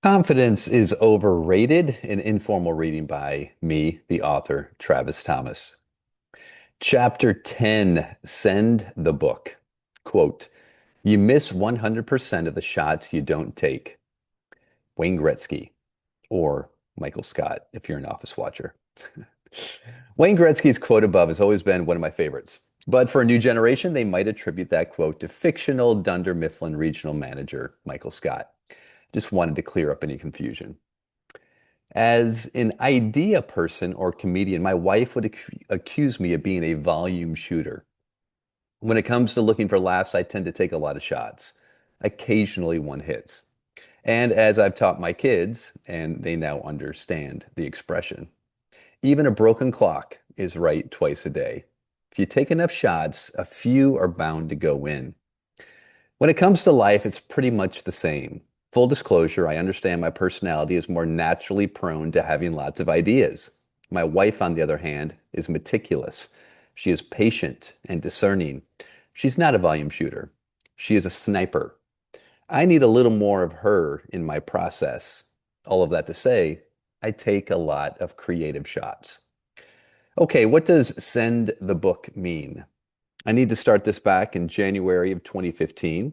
Confidence is overrated, an informal reading by me, the author, Travis Thomas. Chapter 10, Send the Book. Quote, You miss 100% of the shots you don't take. Wayne Gretzky or Michael Scott, if you're an office watcher. Wayne Gretzky's quote above has always been one of my favorites. But for a new generation, they might attribute that quote to fictional Dunder Mifflin regional manager Michael Scott. Just wanted to clear up any confusion. As an idea person or comedian, my wife would accuse me of being a volume shooter. When it comes to looking for laughs, I tend to take a lot of shots. Occasionally one hits. And as I've taught my kids, and they now understand the expression, even a broken clock is right twice a day. If you take enough shots, a few are bound to go in. When it comes to life, it's pretty much the same. Full disclosure, I understand my personality is more naturally prone to having lots of ideas. My wife, on the other hand, is meticulous. She is patient and discerning. She's not a volume shooter. She is a sniper. I need a little more of her in my process. All of that to say, I take a lot of creative shots. Okay, what does send the book mean? I need to start this back in January of 2015.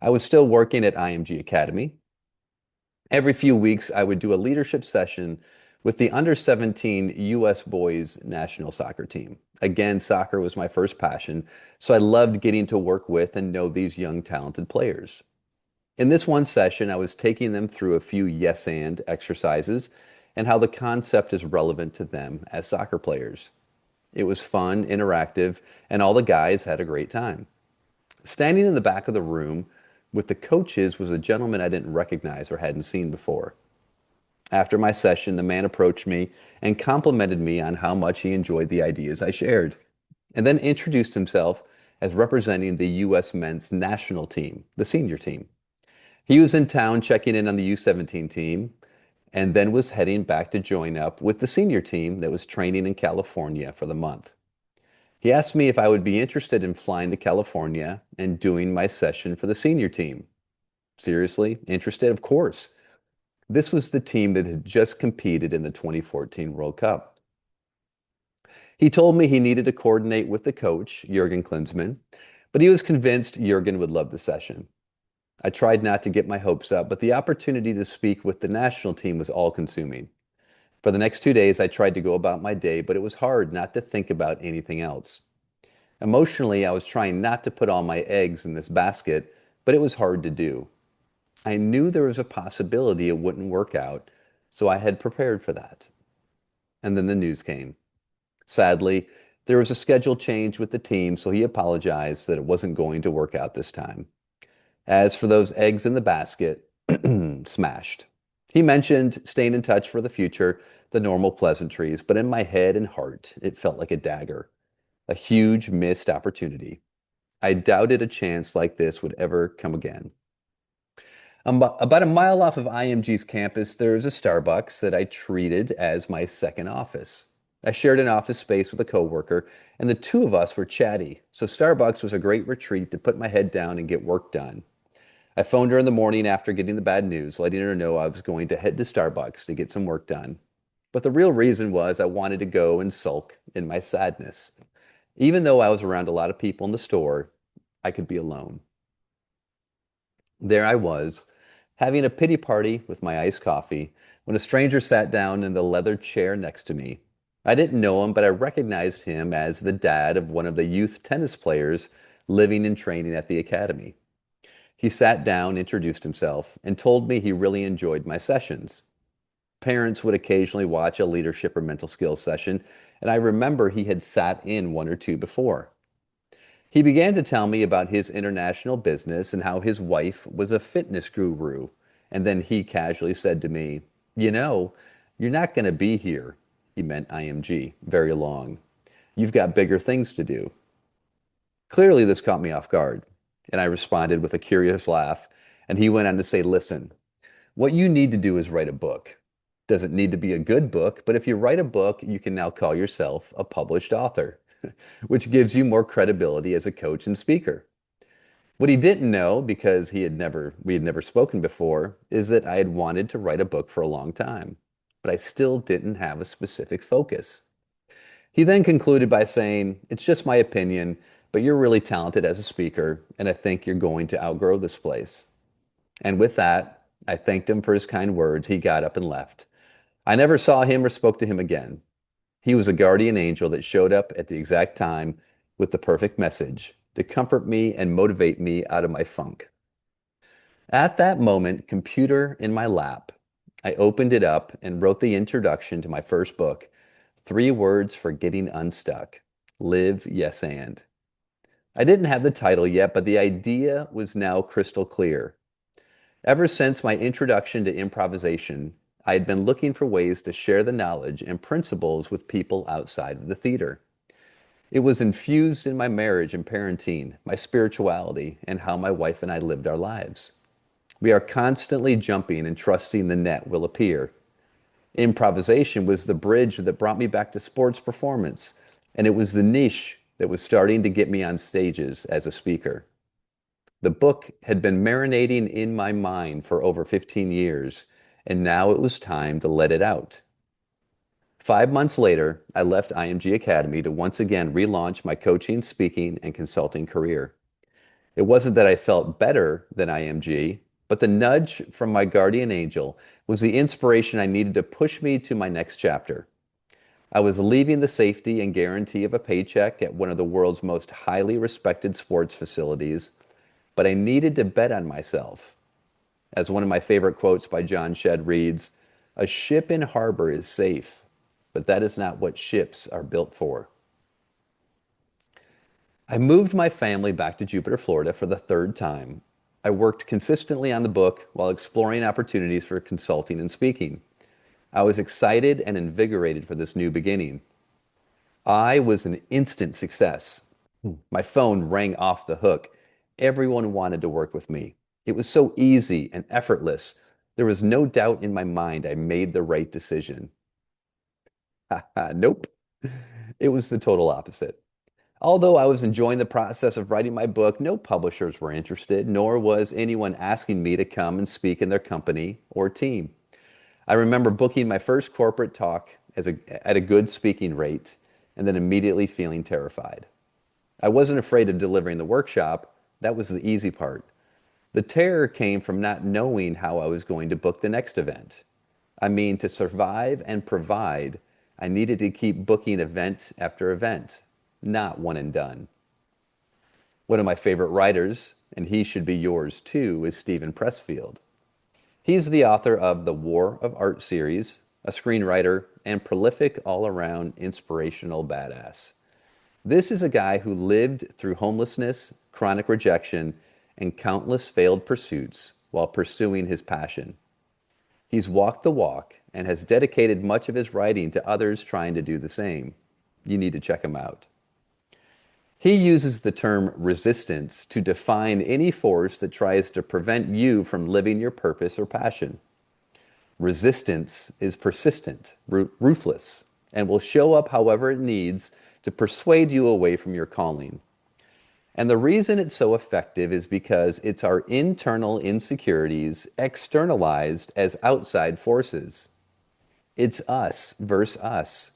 I was still working at IMG Academy. Every few weeks, I would do a leadership session with the under 17 U.S. boys national soccer team. Again, soccer was my first passion, so I loved getting to work with and know these young, talented players. In this one session, I was taking them through a few yes and exercises and how the concept is relevant to them as soccer players. It was fun, interactive, and all the guys had a great time. Standing in the back of the room with the coaches was a gentleman I didn't recognize or hadn't seen before. After my session, the man approached me and complimented me on how much he enjoyed the ideas I shared, and then introduced himself as representing the U.S. men's national team, the senior team. He was in town checking in on the U17 team and then was heading back to join up with the senior team that was training in California for the month. He asked me if I would be interested in flying to California and doing my session for the senior team. Seriously? Interested? Of course. This was the team that had just competed in the 2014 World Cup. He told me he needed to coordinate with the coach, Jurgen Klinsmann, but he was convinced Jurgen would love the session. I tried not to get my hopes up, but the opportunity to speak with the national team was all-consuming. For the next 2 days, I tried to go about my day, but it was hard not to think about anything else. Emotionally, I was trying not to put all my eggs in this basket, but it was hard to do. I knew there was a possibility it wouldn't work out, so I had prepared for that. And then the news came. Sadly, there was a schedule change with the team, so he apologized that it wasn't going to work out this time. As for those eggs in the basket, smashed. He mentioned staying in touch for the future, the normal pleasantries, but in my head and heart, it felt like a dagger, a huge missed opportunity. I doubted a chance like this would ever come again. About a mile off of IMG's campus, there is a Starbucks that I treated as my second office. I shared an office space with a coworker, and the two of us were chatty, so Starbucks was a great retreat to put my head down and get work done. I phoned her in the morning after getting the bad news, letting her know I was going to head to Starbucks to get some work done. But the real reason was I wanted to go and sulk in my sadness. Even though I was around a lot of people in the store, I could be alone. There I was, having a pity party with my iced coffee, when a stranger sat down in the leather chair next to me. I didn't know him, but I recognized him as the dad of one of the youth tennis players living and training at the academy. He sat down, introduced himself, and told me he really enjoyed my sessions. Parents would occasionally watch a leadership or mental skills session, and I remember he had sat in one or two before. He began to tell me about his international business and how his wife was a fitness guru. And then he casually said to me, You know, you're not going to be here, he meant IMG, very long. You've got bigger things to do. Clearly, this caught me off guard, and I responded with a curious laugh. And he went on to say, Listen, what you need to do is write a book. Doesn't need to be a good book, but if you write a book, you can now call yourself a published author, which gives you more credibility as a coach and speaker. What he didn't know, because we had never spoken before, is that I had wanted to write a book for a long time, but I still didn't have a specific focus. He then concluded by saying, "It's just my opinion, but you're really talented as a speaker, and I think you're going to outgrow this place." And with that, I thanked him for his kind words. He got up and left. I never saw him or spoke to him again. He was a guardian angel that showed up at the exact time with the perfect message to comfort me and motivate me out of my funk. At that moment, computer in my lap, I opened it up and wrote the introduction to my first book, Three Words for Getting Unstuck. Live, yes, and. I didn't have the title yet, but the idea was now crystal clear. Ever since my introduction to improvisation, I had been looking for ways to share the knowledge and principles with people outside of the theater. It was infused in my marriage and parenting, my spirituality, and how my wife and I lived our lives. We are constantly jumping and trusting the net will appear. Improvisation was the bridge that brought me back to sports performance, and it was the niche that was starting to get me on stages as a speaker. The book had been marinating in my mind for over 15 years, and now it was time to let it out. 5 months later, I left IMG Academy to once again relaunch my coaching, speaking, and consulting career. It wasn't that I felt better than IMG, but the nudge from my guardian angel was the inspiration I needed to push me to my next chapter. I was leaving the safety and guarantee of a paycheck at one of the world's most highly respected sports facilities, but I needed to bet on myself. As one of my favorite quotes by John Shedd reads, "A ship in harbor is safe, but that is not what ships are built for." I moved my family back to Jupiter, Florida for the third time. I worked consistently on the book while exploring opportunities for consulting and speaking. I was excited and invigorated for this new beginning. I was an instant success. My phone rang off the hook. Everyone wanted to work with me. It was so easy and effortless. There was no doubt in my mind I made the right decision. Nope. It was the total opposite. Although I was enjoying the process of writing my book, no publishers were interested, nor was anyone asking me to come and speak in their company or team. I remember booking my first corporate talk at a good speaking rate and then immediately feeling terrified. I wasn't afraid of delivering the workshop. That was the easy part. The terror came from not knowing how I was going to book the next event. I mean, to survive and provide, I needed to keep booking event after event, not one and done. One of my favorite writers, and he should be yours too, is Stephen Pressfield. He's the author of the War of Art series, a screenwriter, and prolific all-around inspirational badass. This is a guy who lived through homelessness, chronic rejection, and countless failed pursuits while pursuing his passion. He's walked the walk and has dedicated much of his writing to others trying to do the same. You need to check him out. He uses the term resistance to define any force that tries to prevent you from living your purpose or passion. Resistance is persistent, ruthless, and will show up however it needs to persuade you away from your calling. And the reason it's so effective is because it's our internal insecurities externalized as outside forces. It's us versus us.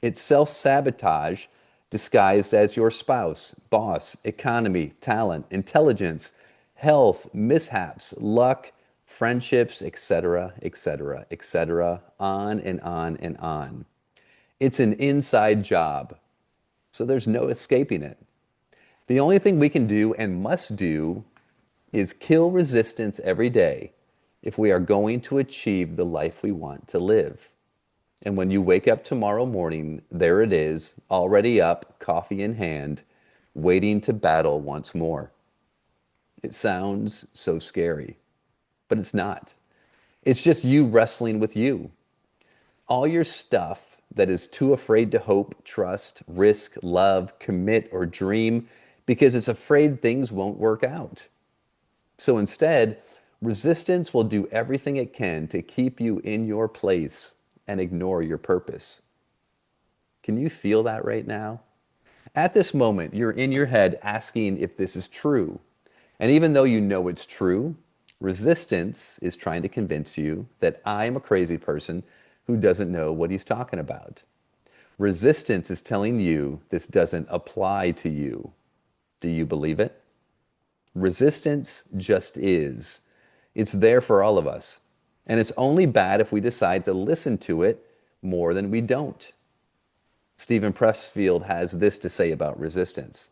It's self-sabotage disguised as your spouse, boss, economy, talent, intelligence, health, mishaps, luck, friendships, etc., etc., etc., on and on and on. It's an inside job, so there's no escaping it. The only thing we can do and must do is kill resistance every day if we are going to achieve the life we want to live. And when you wake up tomorrow morning, there it is, already up, coffee in hand, waiting to battle once more. It sounds so scary, but it's not. It's just you wrestling with you. All your stuff that is too afraid to hope, trust, risk, love, commit, or dream because it's afraid things won't work out. So instead, resistance will do everything it can to keep you in your place and ignore your purpose. Can you feel that right now? At this moment, you're in your head asking if this is true. And even though you know it's true, resistance is trying to convince you that I'm a crazy person who doesn't know what he's talking about. Resistance is telling you this doesn't apply to you. Do you believe it? Resistance just is. It's there for all of us. And it's only bad if we decide to listen to it more than we don't. Stephen Pressfield has this to say about resistance.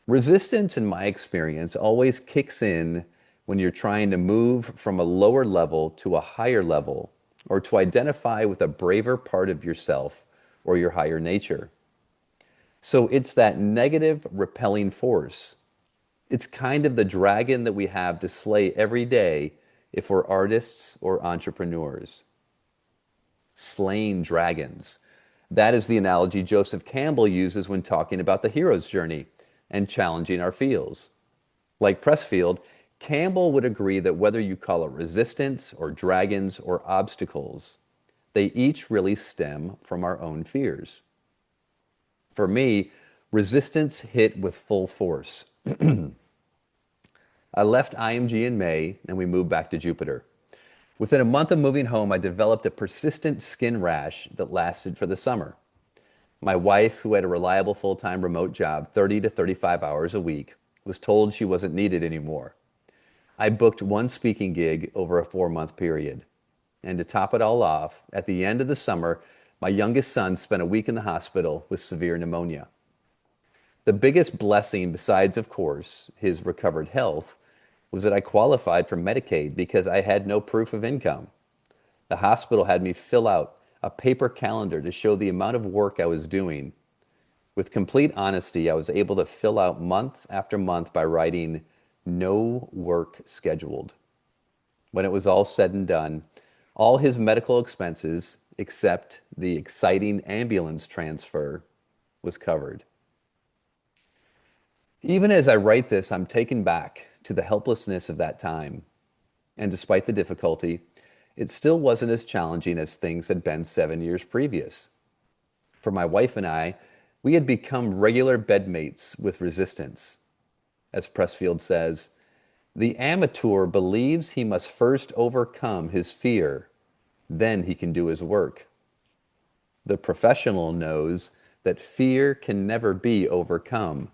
Resistance, in my experience, always kicks in when you're trying to move from a lower level to a higher level, or to identify with a braver part of yourself or your higher nature. So it's that negative, repelling force. It's kind of the dragon that we have to slay every day if we're artists or entrepreneurs. Slaying dragons. That is the analogy Joseph Campbell uses when talking about the hero's journey and challenging our feels. Like Pressfield, Campbell would agree that whether you call it resistance or dragons or obstacles, they each really stem from our own fears. For me, resistance hit with full force. I left IMG in May and we moved back to Jupiter. Within a month of moving home, I developed a persistent skin rash that lasted for the summer. My wife, who had a reliable full-time remote job, 30 to 35 hours a week, was told she wasn't needed anymore. I booked one speaking gig over a 4-month period. And to top it all off, at the end of the summer, my youngest son spent a week in the hospital with severe pneumonia. The biggest blessing, besides, of course, his recovered health, was that I qualified for Medicaid because I had no proof of income. The hospital had me fill out a paper calendar to show the amount of work I was doing. With complete honesty, I was able to fill out month after month by writing "no work scheduled." When it was all said and done, all his medical expenses, except the exciting ambulance transfer, was covered. Even as I write this, I'm taken back to the helplessness of that time. And despite the difficulty, it still wasn't as challenging as things had been 7 years previous. For my wife and I, we had become regular bedmates with resistance. As Pressfield says, the amateur believes he must first overcome his fear, then he can do his work. The professional knows that fear can never be overcome.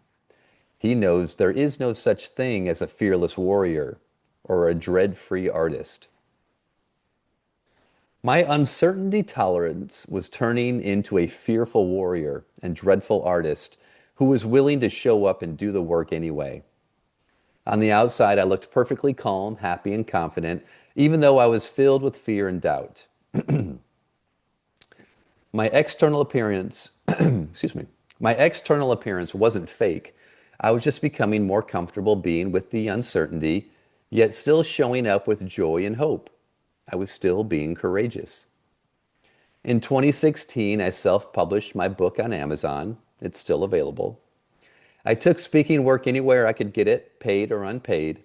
He knows there is no such thing as a fearless warrior or a dread-free artist. My uncertainty tolerance was turning into a fearful warrior and dreadful artist who was willing to show up and do the work anyway. On the outside, I looked perfectly calm, happy, and confident, even though I was filled with fear and doubt. My external appearance, excuse me, my external appearance wasn't fake. I was just becoming more comfortable being with the uncertainty, yet still showing up with joy and hope. I was still being courageous. In 2016, I self-published my book on Amazon. It's still available. I took speaking work anywhere I could get it, paid or unpaid.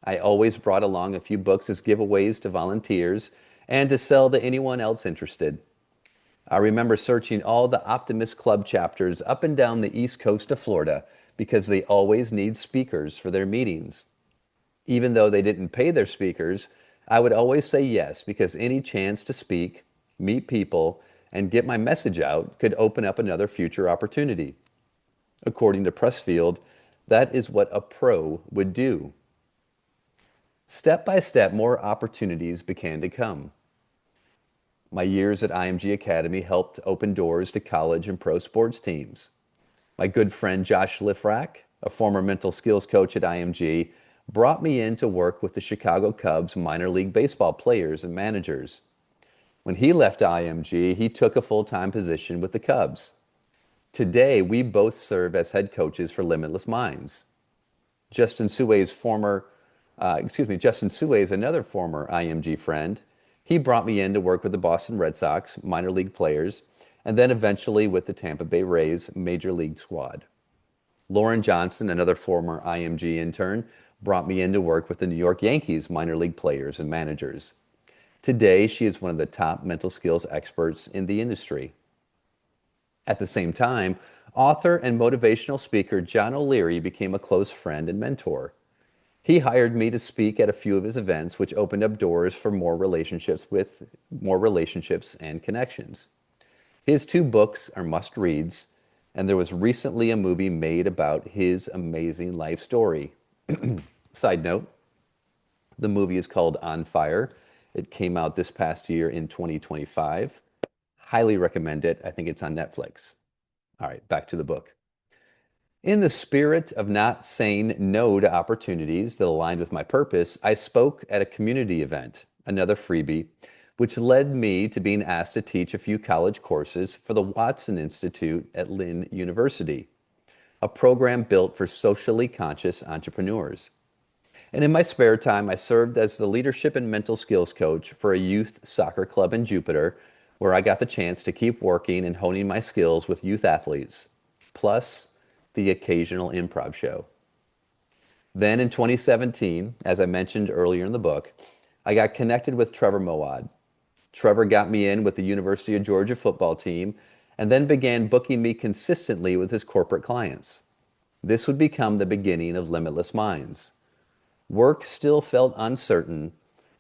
I always brought along a few books as giveaways to volunteers and to sell to anyone else interested. I remember searching all the Optimist Club chapters up and down the east coast of Florida because they always need speakers for their meetings. Even though they didn't pay their speakers, I would always say yes because any chance to speak, meet people, and get my message out could open up another future opportunity. According to Pressfield, that is what a pro would do. Step by step, more opportunities began to come. My years at IMG Academy helped open doors to college and pro sports teams. My good friend Josh Lifrak, a former mental skills coach at IMG, brought me in to work with the Chicago Cubs minor league baseball players and managers. When he left IMG, he took a full-time position with the Cubs. Today, we both serve as head coaches for Limitless Minds. Justin Suey is another former IMG friend. He brought me in to work with the Boston Red Sox minor league players, and then eventually with the Tampa Bay Rays major league squad. Lauren Johnson, another former IMG intern, brought me in to work with the New York Yankees minor league players and managers. Today, she is one of the top mental skills experts in the industry. At the same time, author and motivational speaker John O'Leary became a close friend and mentor. He hired me to speak at a few of his events, which opened up doors for more relationships and connections. His two books are must reads, and there was recently a movie made about his amazing life story. Side note, the movie is called On Fire. It came out this past year in 2025. Highly recommend it. I think it's on Netflix. All right, back to the book. In the spirit of not saying no to opportunities that aligned with my purpose, I spoke at a community event, another freebie, which led me to being asked to teach a few college courses for the Watson Institute at Lynn University, a program built for socially conscious entrepreneurs. And in my spare time, I served as the leadership and mental skills coach for a youth soccer club in Jupiter, where I got the chance to keep working and honing my skills with youth athletes, plus the occasional improv show. Then in 2017, as I mentioned earlier in the book, I got connected with Trevor Moawad. Trevor got me in with the University of Georgia football team and then began booking me consistently with his corporate clients. This would become the beginning of Limitless Minds. Work still felt uncertain,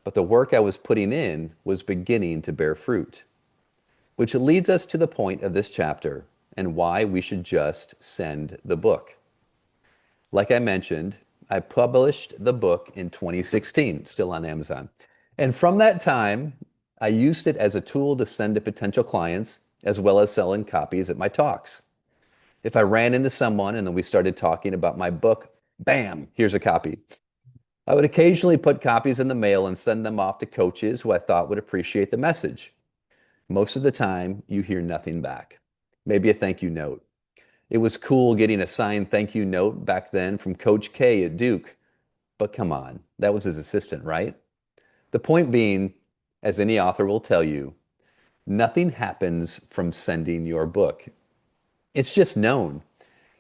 but the work I was putting in was beginning to bear fruit. Which leads us to the point of this chapter and why we should just send the book. Like I mentioned, I published the book in 2016, still on Amazon. And from that time, I used it as a tool to send to potential clients as well as selling copies at my talks. If I ran into someone and then we started talking about my book, bam, here's a copy. I would occasionally put copies in the mail and send them off to coaches who I thought would appreciate the message. Most of the time, you hear nothing back. Maybe a thank you note. It was cool getting a signed thank you note back then from Coach K at Duke. But come on, that was his assistant, right? The point being, as any author will tell you, nothing happens from sending your book. It's just known.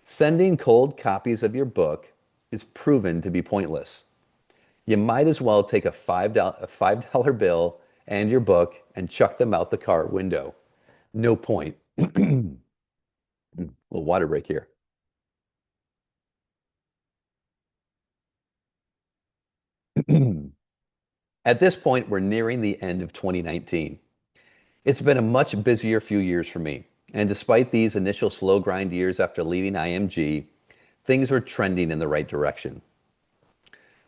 Sending cold copies of your book is proven to be pointless. You might as well take a $5 bill and your book and chuck them out the car window. No point. A little water break here. At this point, we're nearing the end of 2019. It's been a much busier few years for me. And despite these initial slow grind years after leaving IMG, things were trending in the right direction.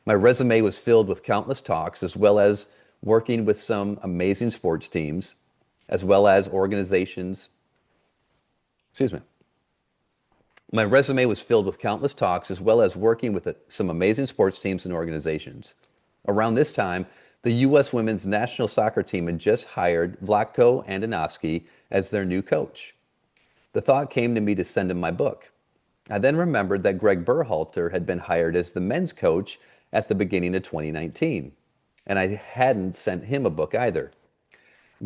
My resume was filled with countless talks, as well as working with some amazing sports teams, as well as organizations. Excuse me. My resume was filled with countless talks, as well as working with some amazing sports teams and organizations. Around this time, the U.S. women's national soccer team had just hired Vlatko Andonovski as their new coach. The thought came to me to send him my book. I then remembered that Greg Berhalter had been hired as the men's coach at the beginning of 2019, and I hadn't sent him a book either.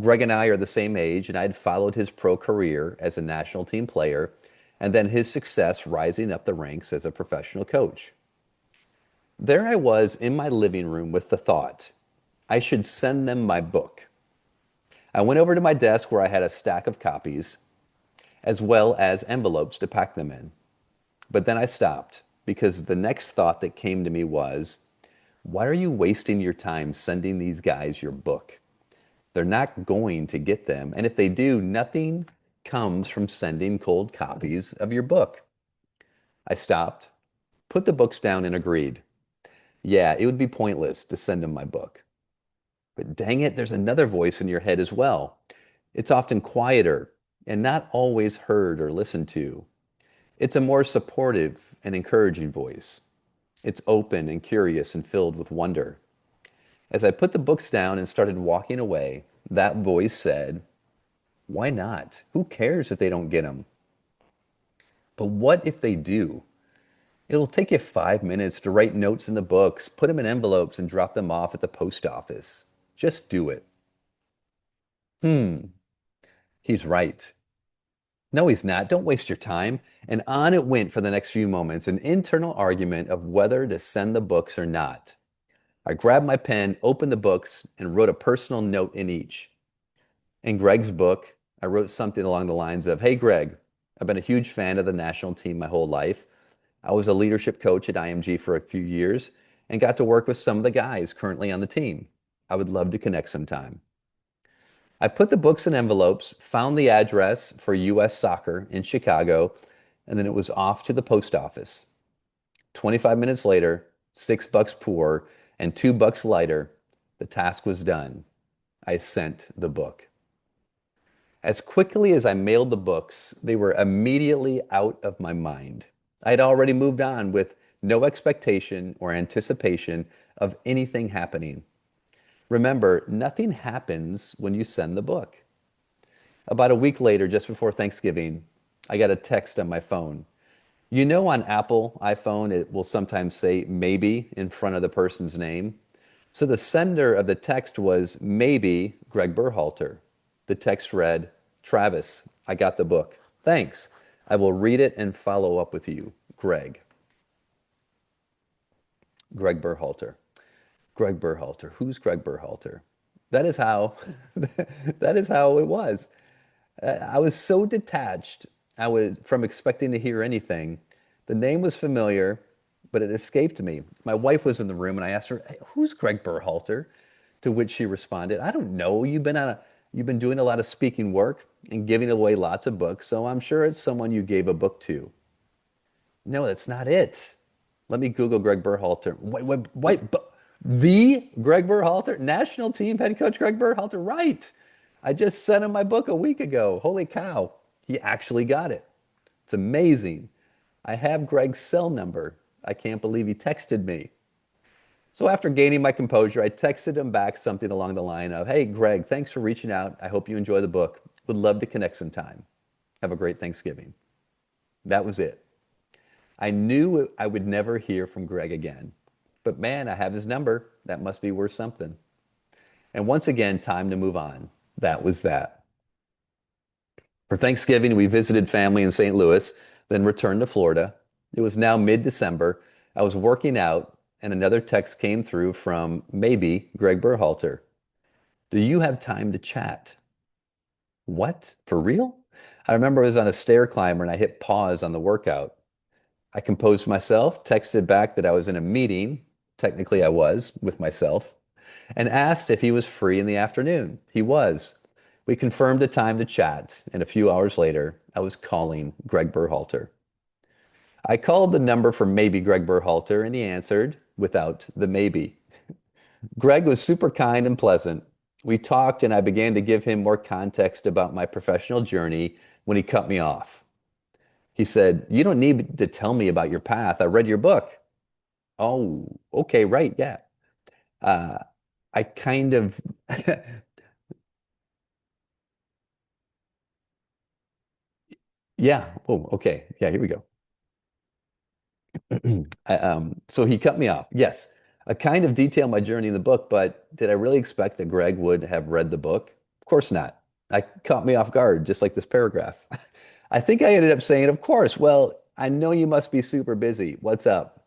Greg and I are the same age, and I had followed his pro career as a national team player and then his success rising up the ranks as a professional coach. There I was in my living room with the thought, I should send them my book. I went over to my desk where I had a stack of copies, as well as envelopes to pack them in. But then I stopped because the next thought that came to me was, why are you wasting your time sending these guys your book? They're not going to get them. And if they do, nothing comes from sending cold copies of your book. I stopped, put the books down, and agreed. Yeah, it would be pointless to send them my book. But dang it, there's another voice in your head as well. It's often quieter and not always heard or listened to. It's a more supportive and encouraging voice. It's open and curious and filled with wonder. As I put the books down and started walking away, that voice said, why not? Who cares if they don't get them? But what if they do? It'll take you 5 minutes to write notes in the books, put them in envelopes, and drop them off at the post office. Just do it. Hmm, he's right. No, he's not. Don't waste your time. And on it went for the next few moments, an internal argument of whether to send the books or not. I grabbed my pen, opened the books, and wrote a personal note in each. In Greg's book, I wrote something along the lines of, hey, Greg, I've been a huge fan of the national team my whole life. I was a leadership coach at IMG for a few years, and got to work with some of the guys currently on the team. I would love to connect sometime. I put the books in envelopes, found the address for US Soccer in Chicago, and then it was off to the post office. 25 minutes later, $6 poor and $2 lighter, the task was done. I sent the book. As quickly as I mailed the books, they were immediately out of my mind. I had already moved on with no expectation or anticipation of anything happening. Remember, nothing happens when you send the book. About a week later, just before Thanksgiving, I got a text on my phone. You know, on Apple iPhone, it will sometimes say maybe in front of the person's name. So the sender of the text was maybe Greg Berhalter. The text read, Travis, I got the book. Thanks. I will read it and follow up with you. Greg. Greg Berhalter. Greg Berhalter. Who's Greg Berhalter? That is how that is how it was. I was so detached. I was from expecting to hear anything. The name was familiar, but it escaped me. My wife was in the room and I asked her, "Hey, who's Greg Berhalter?" To which she responded, "I don't know. You've been doing a lot of speaking work and giving away lots of books, so I'm sure it's someone you gave a book to." No, that's not it. Let me Google Greg Berhalter. The Greg Berhalter, national team head coach Greg Berhalter, right? I just sent him my book a week ago. Holy cow. He actually got it. It's amazing. I have Greg's cell number. I can't believe he texted me. So after gaining my composure, I texted him back something along the line of, Hey, Greg, thanks for reaching out. I hope you enjoy the book. Would love to connect sometime. Have a great Thanksgiving. That was it. I knew I would never hear from Greg again. But man, I have his number. That must be worth something. And once again, time to move on. That was that. For Thanksgiving, we visited family in St. Louis, then returned to Florida. It was now mid-December. I was working out, and another text came through from maybe Greg Berhalter. Do you have time to chat? What? For real? I remember I was on a stair climber and I hit pause on the workout. I composed myself, texted back that I was in a meeting, technically I was, with myself, and asked if he was free in the afternoon. He was. We confirmed a time to chat, and a few hours later, I was calling Greg Berhalter. I called the number for maybe Greg Berhalter, and he answered without the maybe. Greg was super kind and pleasant. We talked, and I began to give him more context about my professional journey when he cut me off. He said, You don't need to tell me about your path. I read your book. Oh, okay, right, yeah. Uh, I kind of, yeah. Oh, okay. Yeah, here we go. So he cut me off. Yes, I kind of detail my journey in the book, but did I really expect that Greg would have read the book? Of course not. I caught me off guard, just like this paragraph. I think I ended up saying, Of course, well, I know you must be super busy. What's up?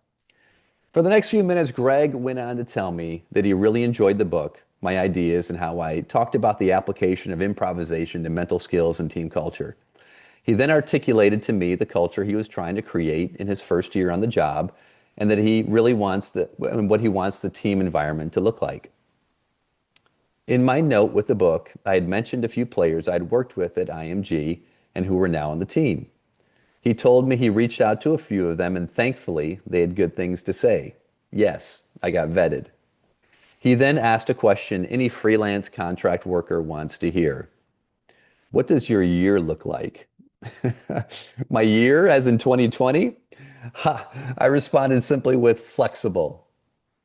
For the next few minutes, Greg went on to tell me that he really enjoyed the book, my ideas, and how I talked about the application of improvisation to mental skills and team culture. He then articulated to me the culture he was trying to create in his first year on the job, and that he really wants and what he wants the team environment to look like. In my note with the book, I had mentioned a few players I'd worked with at IMG and who were now on the team. He told me he reached out to a few of them, and thankfully they had good things to say. Yes, I got vetted. He then asked a question any freelance contract worker wants to hear. What does your year look like? My year, as in 2020? Ha, I responded simply with flexible.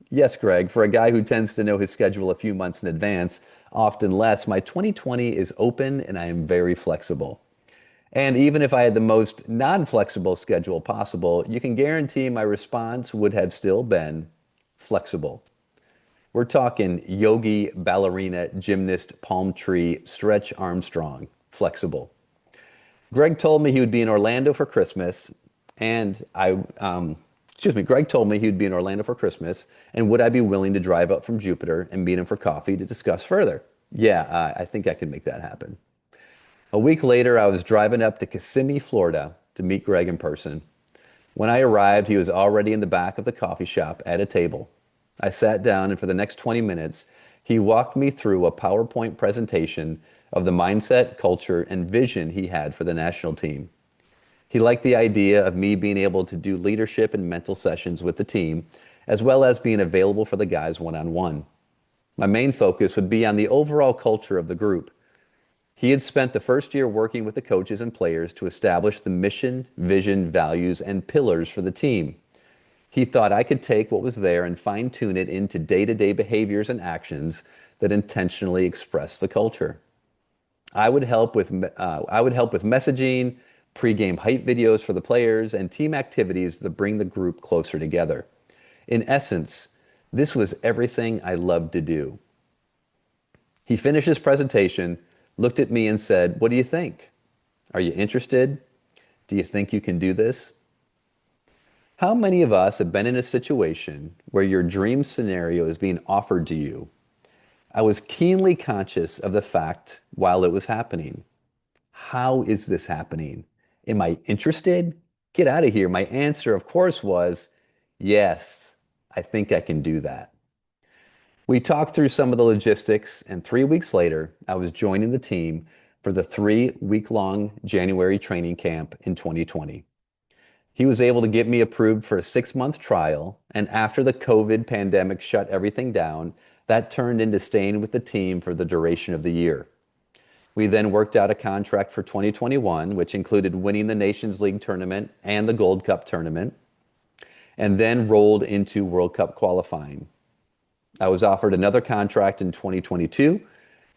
Yes, Greg, for a guy who tends to know his schedule a few months in advance, often less, my 2020 is open and I am very flexible. And even if I had the most non-flexible schedule possible, you can guarantee my response would have still been flexible. We're talking yogi, ballerina, gymnast, palm tree, Stretch Armstrong, flexible. Greg told me he would be in Orlando for Christmas, and Greg told me he would be in Orlando for Christmas, and would I be willing to drive up from Jupiter and meet him for coffee to discuss further? Yeah, I think I can make that happen. A week later, I was driving up to Kissimmee, Florida to meet Greg in person. When I arrived, he was already in the back of the coffee shop at a table. I sat down, and for the next 20 minutes, he walked me through a PowerPoint presentation of the mindset, culture, and vision he had for the national team. He liked the idea of me being able to do leadership and mental sessions with the team, as well as being available for the guys one on one. My main focus would be on the overall culture of the group. He had spent the first year working with the coaches and players to establish the mission, vision, values, and pillars for the team. He thought I could take what was there and fine tune it into day to day behaviors and actions that intentionally express the culture. I would help with messaging, pregame hype videos for the players, and team activities that bring the group closer together. In essence, this was everything I loved to do. He finished his presentation, looked at me, and said, "What do you think? Are you interested? Do you think you can do this?" How many of us have been in a situation where your dream scenario is being offered to you? I was keenly conscious of the fact while it was happening. How is this happening? Am I interested? Get out of here. My answer, of course, was yes, I think I can do that. We talked through some of the logistics, and 3 weeks later, I was joining the team for the 3 week long January training camp in 2020. He was able to get me approved for a 6 month trial, and after the COVID pandemic shut everything down, that turned into staying with the team for the duration of the year. We then worked out a contract for 2021, which included winning the Nations League tournament and the Gold Cup tournament, and then rolled into World Cup qualifying. I was offered another contract in 2022,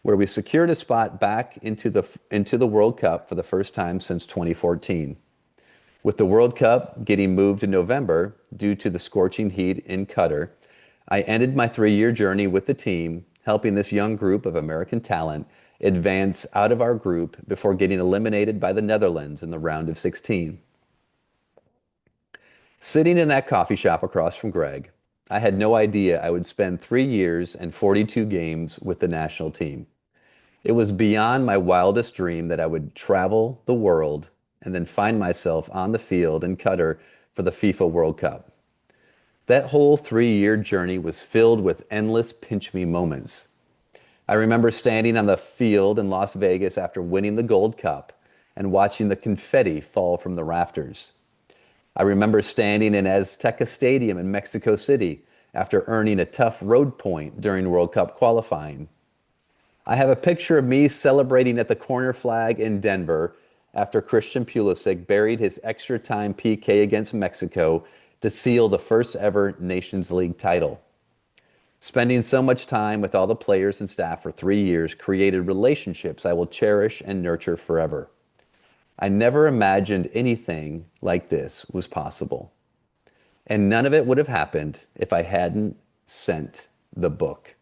where we secured a spot back into the World Cup for the first time since 2014. With the World Cup getting moved in November due to the scorching heat in Qatar, I ended my 3 year journey with the team, helping this young group of American talent advance out of our group before getting eliminated by the Netherlands in the round of 16. Sitting in that coffee shop across from Greg, I had no idea I would spend 3 years and 42 games with the national team. It was beyond my wildest dream that I would travel the world and then find myself on the field in Qatar for the FIFA World Cup. That whole 3 year journey was filled with endless pinch me moments. I remember standing on the field in Las Vegas after winning the Gold Cup and watching the confetti fall from the rafters. I remember standing in Azteca Stadium in Mexico City after earning a tough road point during World Cup qualifying. I have a picture of me celebrating at the corner flag in Denver after Christian Pulisic buried his extra time PK against Mexico to seal the first ever Nations League title. Spending so much time with all the players and staff for 3 years created relationships I will cherish and nurture forever. I never imagined anything like this was possible. And none of it would have happened if I hadn't sent the book.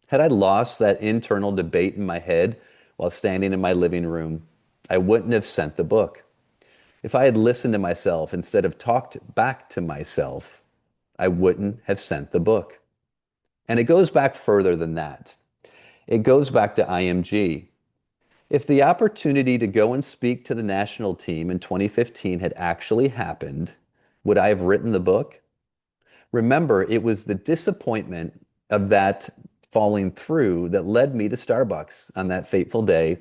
Had I lost that internal debate in my head while standing in my living room, I wouldn't have sent the book. If I had listened to myself instead of talked back to myself, I wouldn't have sent the book. And it goes back further than that. It goes back to IMG. If the opportunity to go and speak to the national team in 2015 had actually happened, would I have written the book? Remember, it was the disappointment of that falling through that led me to Starbucks on that fateful day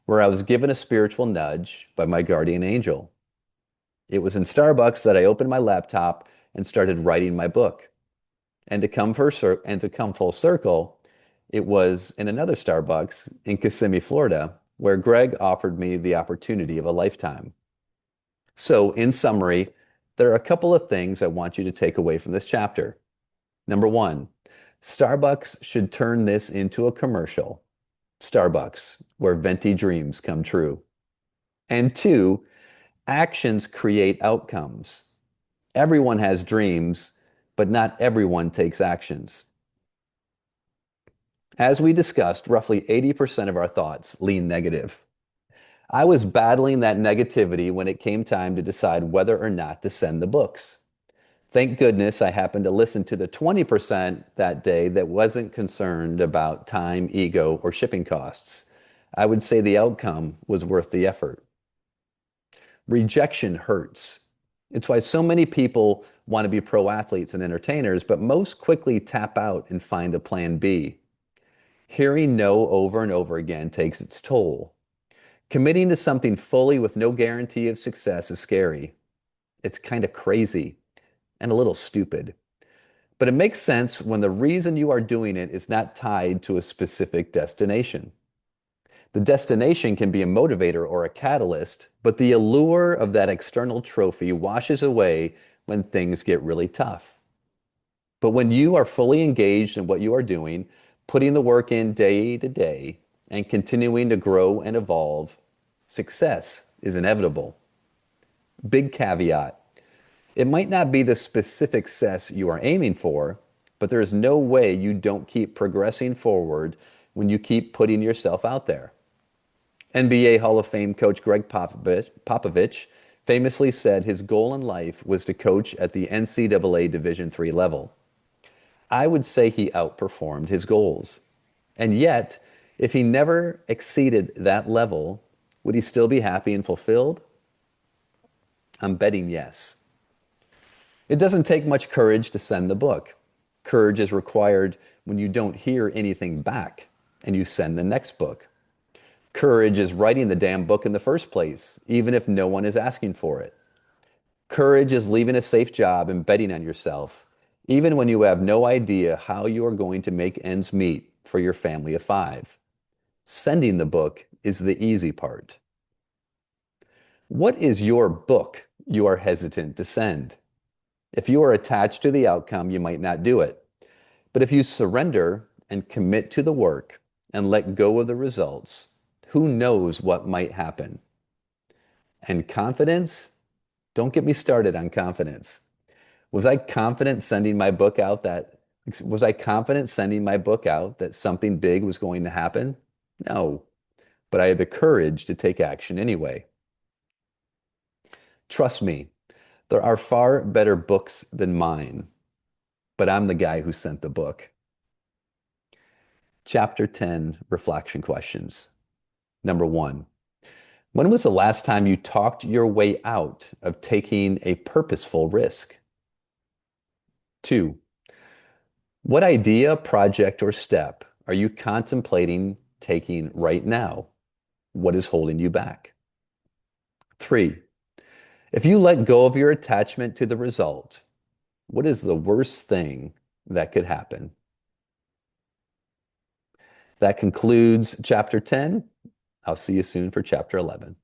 where I was given a spiritual nudge by my guardian angel. It was in Starbucks that I opened my laptop and started writing my book. And to come full circle, it was in another Starbucks in Kissimmee, Florida, where Greg offered me the opportunity of a lifetime. So, in summary, there are a couple of things I want you to take away from this chapter. Number one, Starbucks should turn this into a commercial. Starbucks, where venti dreams come true. And two, actions create outcomes. Everyone has dreams, but not everyone takes actions. As we discussed, roughly 80% of our thoughts lean negative. I was battling that negativity when it came time to decide whether or not to send the books. Thank goodness I happened to listen to the 20% that day that wasn't concerned about time, ego, or shipping costs. I would say the outcome was worth the effort. Rejection hurts. It's why so many people want to be pro athletes and entertainers, but most quickly tap out and find a plan B. Hearing no over and over again takes its toll. Committing to something fully with no guarantee of success is scary. It's kind of crazy and a little stupid. But it makes sense when the reason you are doing it is not tied to a specific destination. The destination can be a motivator or a catalyst, but the allure of that external trophy washes away when things get really tough. But when you are fully engaged in what you are doing, putting the work in day to day, and continuing to grow and evolve, success is inevitable. Big caveat. It might not be the specific success you are aiming for, but there is no way you don't keep progressing forward when you keep putting yourself out there. NBA Hall of Fame coach Greg Popovich famously said his goal in life was to coach at the NCAA Division III level. I would say he outperformed his goals. And yet, if he never exceeded that level, would he still be happy and fulfilled? I'm betting yes. It doesn't take much courage to send the book. Courage is required when you don't hear anything back and you send the next book. Courage is writing the damn book in the first place, even if no one is asking for it. Courage is leaving a safe job and betting on yourself, even when you have no idea how you are going to make ends meet for your family of five. Sending the book is the easy part. What is your book you are hesitant to send? If you are attached to the outcome, you might not do it. But if you surrender and commit to the work and let go of the results, who knows what might happen? And confidence? Don't get me started on confidence. Was I confident sending my book out that was I confident sending my book out that something big was going to happen? No, but I had the courage to take action anyway. Trust me, there are far better books than mine, but I'm the guy who sent the book. Chapter 10, reflection questions. Number 1, when was the last time you talked your way out of taking a purposeful risk? 2, what idea, project, or step are you contemplating taking right now? What is holding you back? 3, if you let go of your attachment to the result, what is the worst thing that could happen? That concludes chapter 10. I'll see you soon for chapter 11.